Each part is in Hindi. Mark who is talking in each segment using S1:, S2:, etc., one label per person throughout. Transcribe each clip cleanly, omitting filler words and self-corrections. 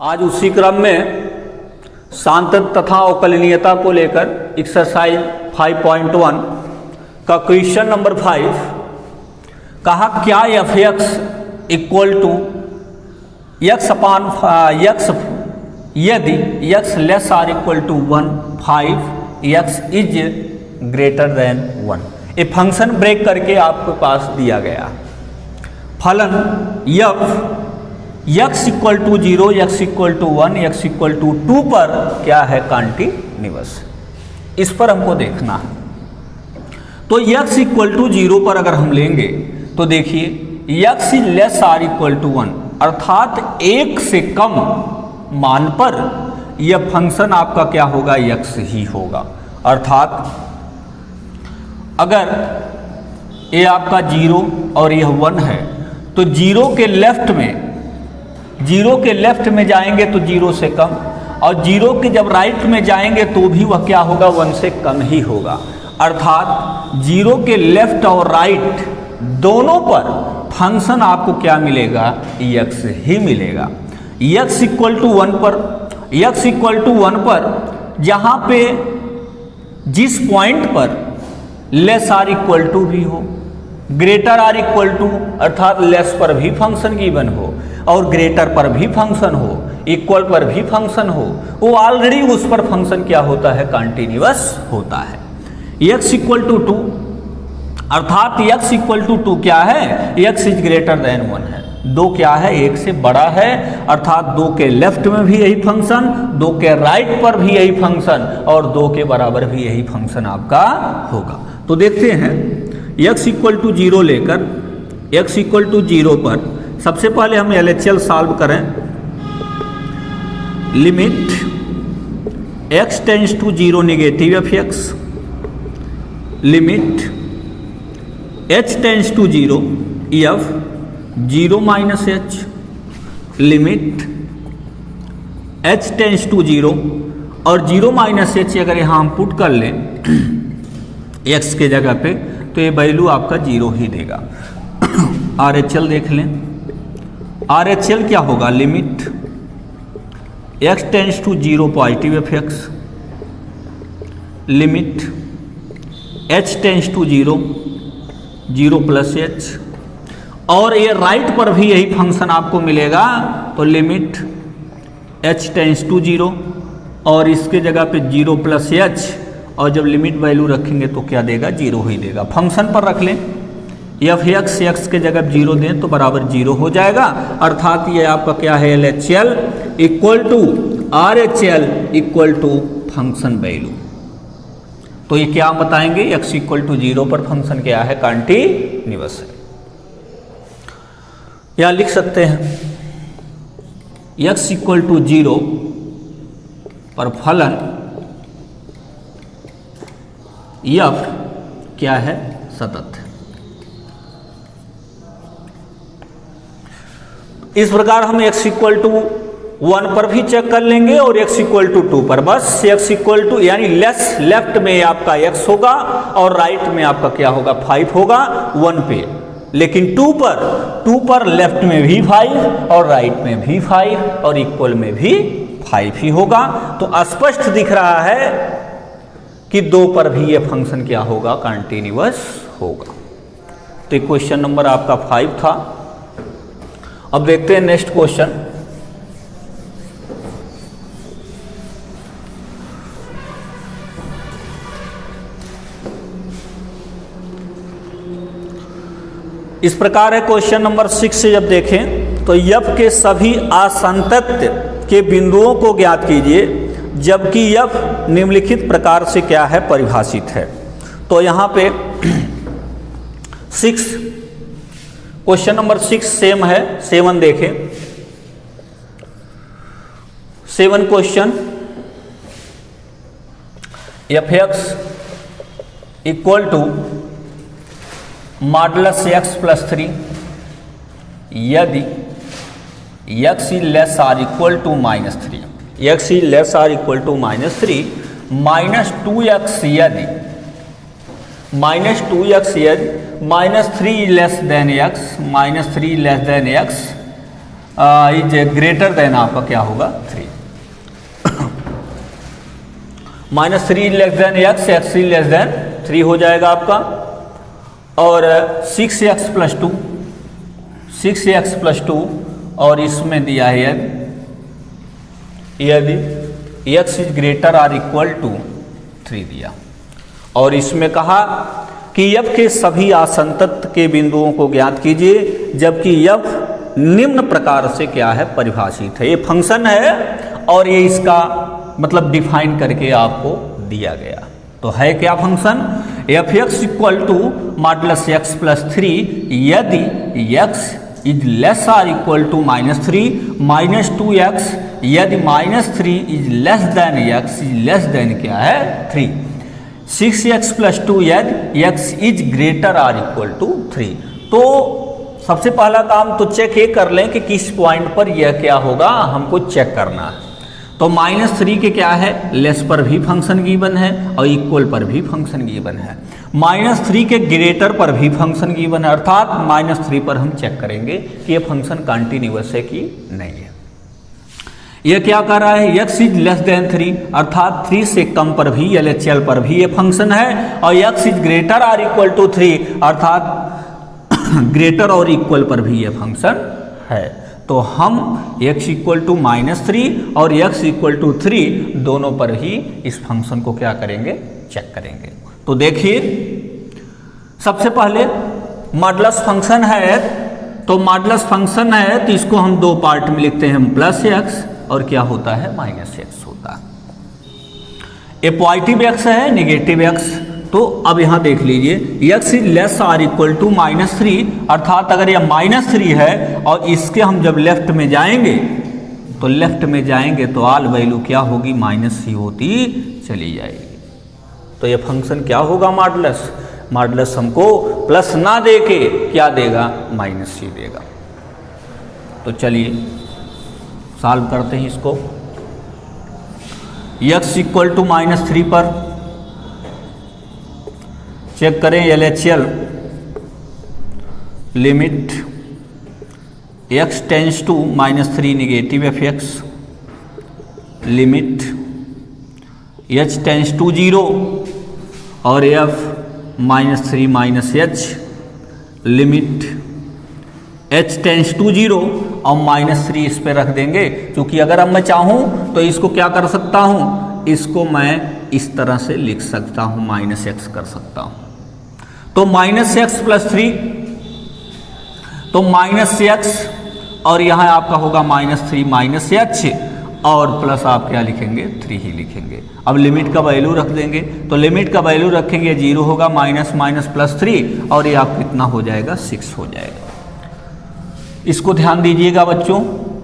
S1: आज उसी क्रम में सांतत्य तथा अवकलनीयता को लेकर एक्सरसाइज 5.1 का क्वेश्चन नंबर 5 कहा क्या f x equal to x upon x यदि x less are equal to 1 5 x is greater than 1। ये फंक्शन ब्रेक करके आपके पास दिया गया फलन f x equal to 0 x equal to 1 x equal to 2 पर क्या है कॉन्टिन्यूअस, इस पर हमको देखना है। तो x इक्वल टू 0 पर अगर हम लेंगे तो देखिए x is less or equal to 1 अर्थात 1 से कम मान पर यह फंक्शन आपका क्या होगा x ही होगा। अर्थात अगर ये आपका 0 और यह 1 है तो 0 के लेफ्ट में जाएंगे तो 0 से कम, और 0 के जब राइट में जाएंगे तो भी वह क्या होगा 1 से कम ही होगा। अर्थात 0 के लेफ्ट और राइट दोनों पर फंक्शन आपको क्या मिलेगा x ही मिलेगा। x इक्वल टू 1 पर जहाँ पे जिस पॉइंट पर लेस आर इक्वल टू भी हो, ग्रेटर आर इक्वल टू अर्थात लेस पर भी फंक्शन गिवन हो और ग्रेटर पर भी फंक्शन हो, इक्वल पर भी फंक्शन हो, वो ऑलरेडी उस पर फंक्शन क्या होता है कॉन्टिन्यूअस होता है। x इक्वल टू 2 अर्थात x इक्वल टू 2 क्या है x इज ग्रेटर देन 1 है। 2 क्या है 1 से बड़ा है, अर्थात 2 के लेफ्ट में भी यही फंक्शन, 2 के राइट पर भी यही फंक्शन और 2 के बराबर भी यही फंक्शन आपका होगा। तो देखते हैं x इक्वल टू 0 लेकर x इक्वल टू 0 पर सबसे पहले हम LHL सॉल्व करें। Limit x tends to 0 negative f x, limit h tends to 0 f 0 minus h, limit h tends to 0 और 0 माइनस h अगर यहाँ हम पुट कर लें x के जगह पे तो ये वैल्यू आपका 0 ही देगा। RHL देख लें, RHL क्या होगा limit x tends to 0 positive f x, limit h tends to 0 plus h, और ये राइट पर भी यही फंक्शन आपको मिलेगा तो लिमिट h टेंड्स टू 0 और इसके जगह पे 0 प्लस h, और जब लिमिट वैल्यू रखेंगे तो क्या देगा 0 ही देगा। फंक्शन पर रख लें एफ एक्स एक्स के जगह 0 दें तो बराबर 0 हो जाएगा। अर्थात ये आपका क्या है LHL equal to RHL equal to function value. तो ये क्या हम बताएंगे x इक्वल टू 0 पर फंक्शन क्या है कॉन्टिन्यूअस है। या लिख सकते हैं x इक्वल टू 0 पर फलन f क्या है सतत है। इस प्रकार हम x इक्वल टू 1 पर भी चेक कर लेंगे और x इक्वल टू 2 पर, बस x इक्वल टू यानी लेफ्ट में आपका x होगा और राइट में आपका क्या होगा 5 होगा 1 पे, लेकिन 2 पर लेफ्ट में भी 5 और राइट में भी 5 और इक्वल में भी 5 ही होगा। तो स्पष्ट दिख रहा है कि 2 पर भी ये फंक्शन क्या होगा कॉन्टिन्यूअस होगा। तो क्वेश्चन नंबर आपका 5 था। अब देखते हैं नेक्स्ट क्वेश्चन। इस प्रकार है क्वेश्चन नंबर 6 से जब देखें तो f के सभी असंतत्य के बिंदुओं को ज्ञात कीजिए जबकि f निम्नलिखित प्रकार से क्या है परिभाषित है। तो यहाँ पे 6 क्वेश्चन नंबर 6 सेम है। 7 देखें, 7 question f x equal to modulus x plus 3 यदि x is less or equal to -3, x is less or equal to -3, -2x यदि -2x यदि -3 less than x, -3 less than x is greater than आपका क्या होगा 3। -3 less than x, x less than 3 हो जाएगा आपका। और 6x प्लस 2, 6x प्लस 2, और इसमें दिया है यदि x is greater or equal to 3 दिया। और इसमें कहा कि f के सभी आसंतत के बिंदुओं को ज्ञात कीजिए, जबकि f निम्न प्रकार से क्या है परिभाषित है। ये फंक्शन है और ये इसका मतलब डिफाइन करके आपको दिया गया। तो है क्या function, f x equal to modulus x plus 3 यदि x is less or equal to -3 -2x यदि -3 is less than x is less than क्या है 3। 6x प्लस 2 यदि x is greater or equal to 3। तो सबसे पहला काम तो चेक ये कर लें कि किस पॉइंट पर यह क्या होगा, हमको चेक करना है। तो -3 के क्या है, लेस पर भी फंक्शन गिवन है और इक्वल पर भी फंक्शन गिवन है। -3 के ग्रेटर पर भी फंक्शन गिवन है, अर्थात -3 पर हम चेक करेंगे कि ये फंक्शन कंटिन्यूअस है कि नहीं है। ये क्या कर रहा है, x इज लेस देन 3 अर्थात 3 से कम पर भी LHL पर भी ये फंक्शन है, और x is greater or equal to 3 अर्थात ग्रेटर और इक्वल पर भी ये फंक्शन है। तो हम x इक्वल टू -3 और x इक्वल टू 3 दोनों पर ही इस फंक्शन को क्या करेंगे, चेक करेंगे। तो देखिए सबसे पहले मॉडुलस फंक्शन है, तो मॉडुलस फंक्शन है तो इसको हम दो पार्ट में लिखते हैं, प्लस x और क्या होता है -x होता है। ये पॉजिटिव x है, निगेटिव x। तो अब यहां देख लीजिए x is less or equal to -3 अर्थात अगर यह -3 है और इसके हम जब लेफ्ट में जाएंगे तो लेफ्ट में जाएंगे तो आल वैल्यू क्या होगी -c होती चली जाएगी। तो ये फंक्शन क्या होगा मॉडुलस, मॉडुलस हमको प्लस ना दे के क्या देगा -c देगा। तो चलिए सॉल्व करते हैं इसको। x इक्वल टू -3 पर चेक करें LHL limit x tends to -3 negative fx limit h tends to 0 और f -3 -h limit h tends to 0 और -3 इस पे रख देंगे, क्योंकि अगर अब मैं चाहूँ तो इसको क्या कर सकता हूँ, इसको मैं इस तरह से लिख सकता हूँ, -x कर सकता हूँ। तो -x प्लस 3 तो -x और यहाँ आपका होगा -3 -h और प्लस आप क्या लिखेंगे 3 ही लिखेंगे। अब लिमिट का वैल्यू रख देंगे, तो लिमिट का वैल्यू रखेंगे 0 होगा -+ 3 और ये आप कितना हो जाएगा 6 हो जाएगा। इसको ध्यान दीजिएगा बच्चों,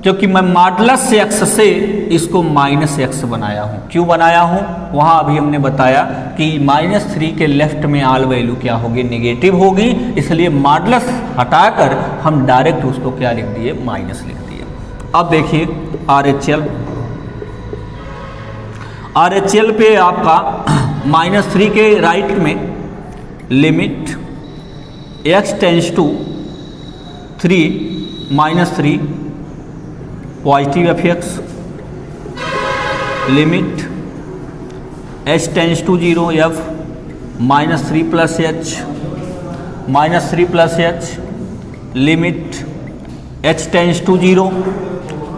S1: क्योंकि मैं मॉडुलस x से इसको -x बनाया हूँ। क्यों बनाया हूँ, वहाँ अभी हमने बताया कि -3 के लेफ्ट में आल वैल्यू क्या होगी, नेगेटिव होगी, इसलिए मॉडुलस हटाकर हम डायरेक्ट उसको क्या लिख दिए, माइनस लिख दिए। अब देखिए RHL पे आपका -3 के राइट में limit x tends to 3 -3 positive fx limit h tends to 0 f -3 plus h limit h tends to 0।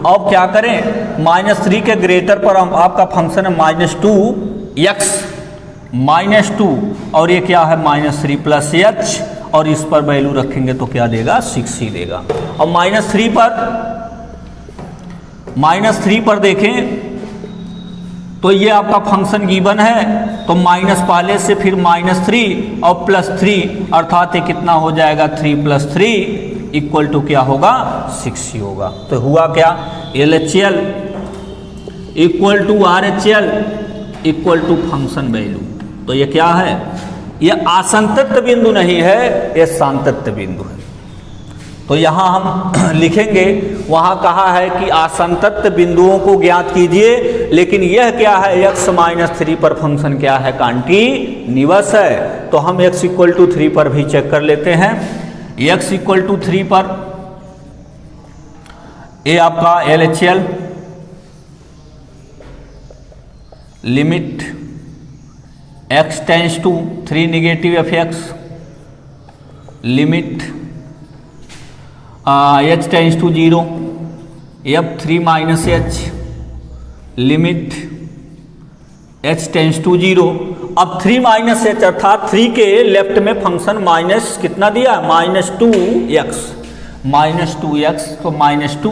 S1: अब क्या करें, -3 के ग्रेटर पर हम आपका फंक्शन है -2x -2 और ये क्या है -3 प्लस h और इस पर वैल्यू रखेंगे तो क्या देगा 6 ही देगा। और -3 पर देखें तो ये आपका फंक्शन गिवन है, तो माइनस पहले से फिर -3 और +3 अर्थात ये कितना हो जाएगा 3 + 3 इक्वल टू क्या होगा 6 ही होगा। तो हुआ क्या, LHL equal to RHL equal to function value. तो ये क्या है, ये आसंतत्व बिंदु नहीं है, ये सांतत्व बिंदु है। तो यहाँ हम लिखेंगे, वहाँ कहा है कि आसंतत्व बिंदुओं को ज्ञात कीजिए, लेकिन यह क्या है x -3 पर फंक्शन क्या है, कंटीन्यूअस है। तो हम x = 3 पर भी चेक कर लेते हैं। x = 3 पर ए आपका LHL limit x tends to 3 negative fx limit h tends to 0 f3 minus h limit h tends to 0। अब 3 माइनस h अर्थात 3 के लेफ्ट में फंक्शन माइनस कितना दिया, -2x, तो -2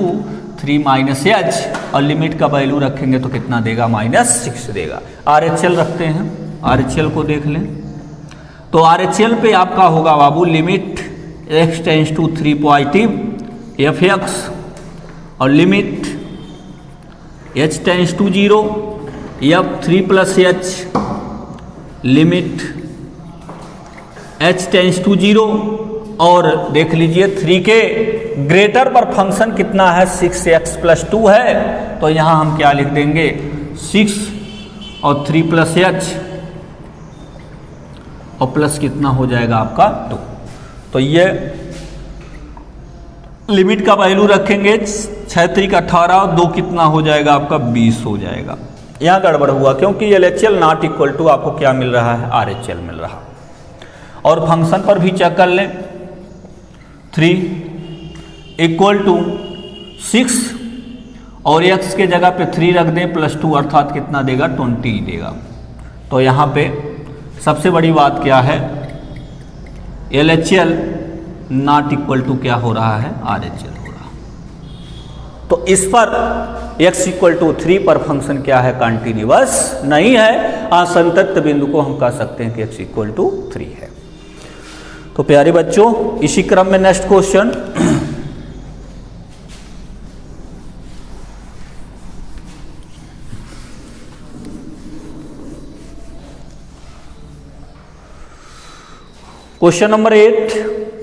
S1: 3 माइनस h और लिमिट का वैल्यू रखेंगे तो कितना देगा, -6 देगा। RHL रखते हैं, RHL को देख लें तो RHL पे आपका होगा बाबू limit x tends to 3 positive fx और limit h tends to 0 f3 plus h limit h tends to 0 और देख लीजिए 3 के ग्रेटर पर फंक्शन कितना है, 6x प्लस 2 है, तो यहां हम क्या लिख देंगे 6 और 3 प्लस h और प्लस कितना हो जाएगा आपका 2। तो ये लिमिट का वैल्यू रखेंगे 6 3 18 और 2 कितना हो जाएगा आपका 20 हो जाएगा। यहाँ गड़बड़ हुआ क्योंकि LHL नॉट इक्वल टू आपको क्या मिल रहा है, RHL मिल रहा। और फंक्शन पर भी चेक कर लें, 3 इक्वल टू 6 और x के जगह पे 3 रख दें प्लस 2 अर्थात कितना देगा 20 देगा। तो यहाँ पे सबसे बड़ी बात क्या है, LHL नॉट इक्वल टू क्या हो रहा है, RHL हो रहा। तो इस पर x इक्वल टू 3 पर फंक्शन क्या है, कंटिन्यूअस नहीं है। असंतत बिंदु को हम कह सकते हैं कि x इक्वल टू 3 है। तो प्यारे बच्चों इसी क्रम में नेक्स्ट क्वेश्चन, क्वेश्चन नंबर 8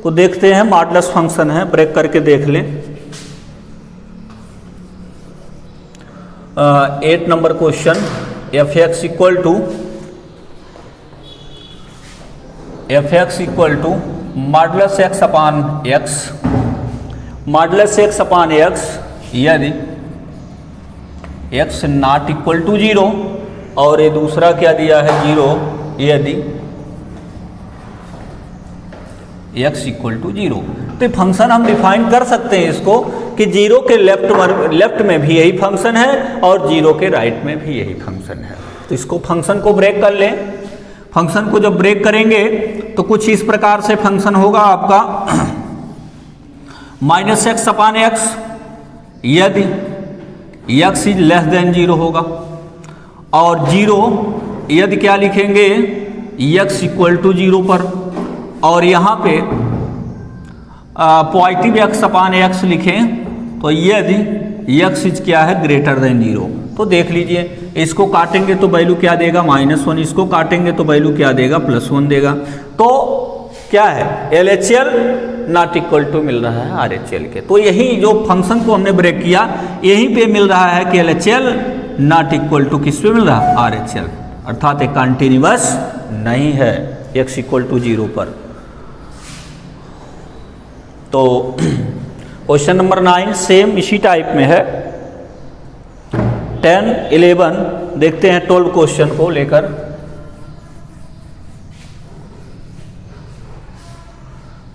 S1: को देखते हैं। मॉडुलस फंक्शन है, ब्रेक करके देख लें। 8 number question, fx equal to modulus x upon x, modulus x upon x यदि x नॉट इक्वल टू 0 और ये दूसरा क्या दिया है 0 यदि x इक्वल टू 0। तो फंक्शन हम डिफाइन कर सकते हैं इसको कि 0 के लेफ्ट में भी यही फंक्शन है और 0 के राइट में भी यही फंक्शन है। तो इसको फंक्शन को ब्रेक कर लें। फंक्शन को जब ब्रेक करेंगे तो कुछ इस प्रकार से फंक्शन होगा आपका -x अपान x यदि x इज लेस देन 0 होगा और 0 यदि क्या लिखेंगे x इक्वल टू 0 पर, और यहाँ पे पॉजिटिव x अपान x लिखें तो यदि x इज क्या है ग्रेटर देन 0। तो देख लीजिए इसको काटेंगे तो वैल्यू क्या देगा -1, इसको काटेंगे तो वैल्यू क्या देगा +1 देगा। तो क्या है LHL नॉट इक्वल टू मिल रहा है RHL के। तो यही जो फंक्शन को हमने ब्रेक किया यहीं पे मिल रहा है कि LHL नॉट इक्वल टू किस पे मिल रहा है, RHL, अर्थात एक कंटिन्यूअस नहीं है x इक्वल टू 0 पर। तो क्वेश्चन नंबर 9 सेम इसी टाइप में है। 10 11 देखते हैं 12 क्वेश्चन को लेकर।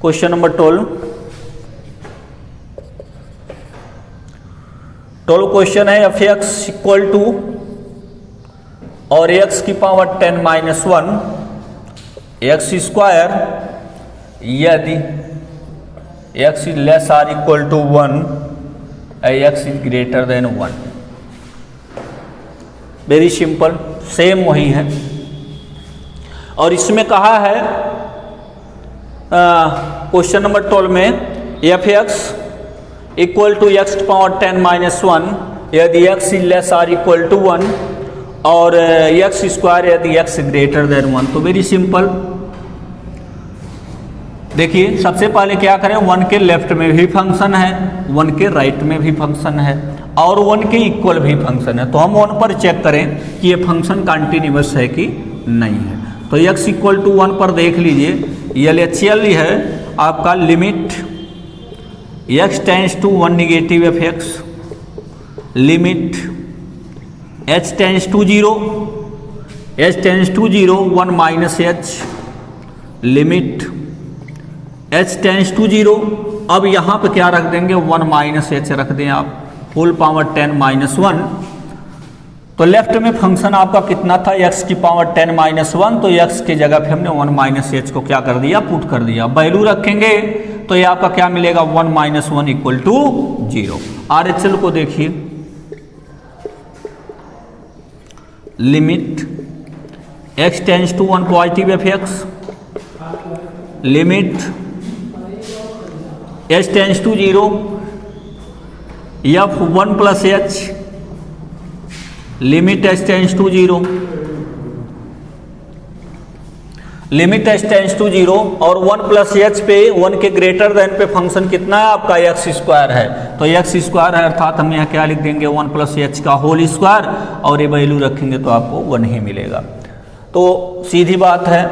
S1: क्वेश्चन नंबर 12 क्वेश्चन है fx इक्वल टू और x की पावर 10 माइनस 1 x स्क्वायर यदि x is less or equal to 1 x is greater than 1। Very simple, same वही है। और इसमें कहा है क्वेश्चन नंबर 12 में fx equal to x power 10 minus 1 यदि x is less or equal to 1 और x स्क्वायर यदि x ग्रेटर देन 1। तो वेरी सिंपल, देखिए सबसे पहले क्या करें, 1 के लेफ्ट में भी फंक्शन है, 1 के राइट में भी फंक्शन है और 1 के इक्वल भी फंक्शन है। तो हम 1 पर चेक करें कि ये फंक्शन कंटिन्यूअस है कि नहीं है। तो x इक्वल टू 1 पर देख लीजिए LHL है आपका limit x tends to 1 negative f x, limit h tends to 0, h tends to 0 1 minus h, limit h tends to 0। अब यहाँ पे क्या रख देंगे, 1 माइनस एच रख दें आप, होल पावर 10 माइनस 1। तो लेफ्ट में फंक्शन आपका कितना था, x की पावर 10 माइनस 1, तो x की जगह पे हमने 1 माइनस एच को क्या कर दिया, पुट कर दिया। वैल्यू रखेंगे तो ये आपका क्या मिलेगा, 1 माइनस 1 इक्वल टू 0। RHL को देखिए, limit x tends to 1 positive f x, limit h tends to 0 f 1 plus h, limit h tends to 0, limit h tends to 0 और 1 प्लस एच पे 1 के ग्रेटर देन पे फंक्शन कितना है आपका, एक्स स्क्वायर है। तो एक्स स्क्वायर है अर्थात हम यहाँ क्या लिख देंगे, 1 प्लस एच का होल स्क्वायर, और ये वैल्यू रखेंगे तो आपको 1 ही मिलेगा। तो सीधी बात है।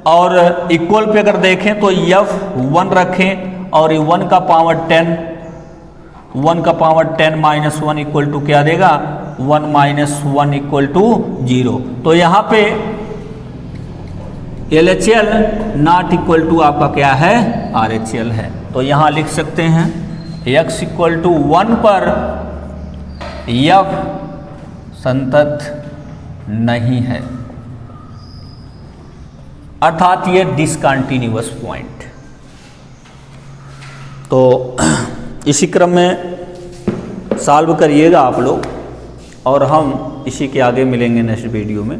S1: और इक्वल पे अगर देखें तो f 1 रखें और 1 का पावर 10, 1 का पावर 10 माइनस 1 इक्वल टू क्या देगा, 1 माइनस 1 इक्वल टू 0। तो यहाँ पे LHL नॉट इक्वल टू आपका क्या है, RHL है। तो यहाँ लिख सकते हैं x इक्वल टू 1 पर f संतत नहीं है, अर्थात ये डिसकंटिन्यूअस पॉइंट। तो इसी क्रम में सॉल्व करिएगा आप लोग, और हम इसी के आगे मिलेंगे नेक्स्ट वीडियो में।